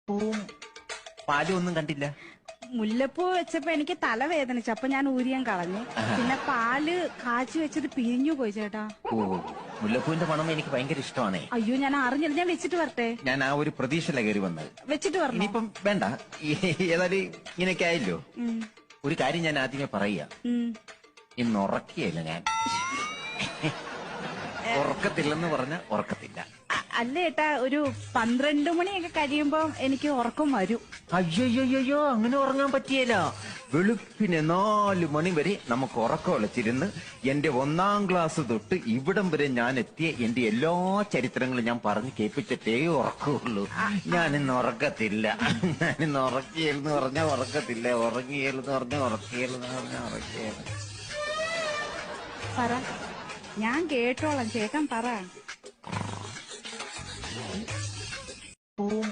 പൂവും പാലും ഒന്നും കണ്ടില്ല. മുല്ലപ്പൂ വെച്ചപ്പോ എനിക്ക് തലവേദനിച്ചു, അപ്പൊ ഞാൻ ഊരിയാൻ കളഞ്ഞു. പിന്നെ പാല് കാച്ചി വെച്ചത് പിരിഞ്ഞു പോയി ചേട്ടാ. ഓ, മുല്ലപ്പൂവിന്റെ മണം എനിക്ക് ഭയങ്കര ഇഷ്ടമാണേ. അയ്യോ, ഞാൻ അറിഞ്ഞില്ല. ഞാൻ വെച്ചിട്ട് വരട്ടെ? ഞാൻ ആ ഒരു പ്രതീക്ഷയില കയറി വന്നത്. വെച്ചിട്ട് പറഞ്ഞു. ഇനിയിപ്പം വേണ്ട, ഏതായാലും ഇങ്ങനെയൊക്കെ ആയല്ലോ. ഒരു കാര്യം ഞാൻ ആദ്യമേ പറയുക, ഇന്ന് ഉറക്കിയല്ല ഞാൻ. ഉറക്കത്തില്ലെന്ന് പറഞ്ഞ ഉറക്കത്തില്ല. അല്ല ഏട്ടാ, ഒരു 12 മണിയൊക്കെ കഴിയുമ്പോ എനിക്ക് ഉറക്കം വരും. അയ്യോ, അങ്ങനെ ഉറങ്ങാൻ പറ്റിയല്ല. വെളുപ്പിന് 4 മണി വരെ നമുക്ക് ഉറക്കം ഒളച്ചിരുന്ന് എന്റെ 1ാം ക്ലാസ് തൊട്ട് ഇവിടം വരെ ഞാൻ എത്തിയ എന്റെ എല്ലാ ചരിത്രങ്ങളും ഞാൻ പറഞ്ഞു കേൾപ്പിച്ചിട്ടേ ഉറക്കമുള്ളൂ. ഞാനിന്ന് ഉറക്കത്തില്ല. ഞാനിന്ന് ഉറക്കിയെന്ന് പറഞ്ഞാ ഉറക്കത്തില്ല, ഉറങ്ങിയെന്ന് പറഞ്ഞാ ഉറക്കിയെന്ന് പറഞ്ഞാ ഉറക്കിയെന്ന്. പറ, ഞാൻ കേട്ടോളാം. ചേട്ടൻ പറ. പൂവും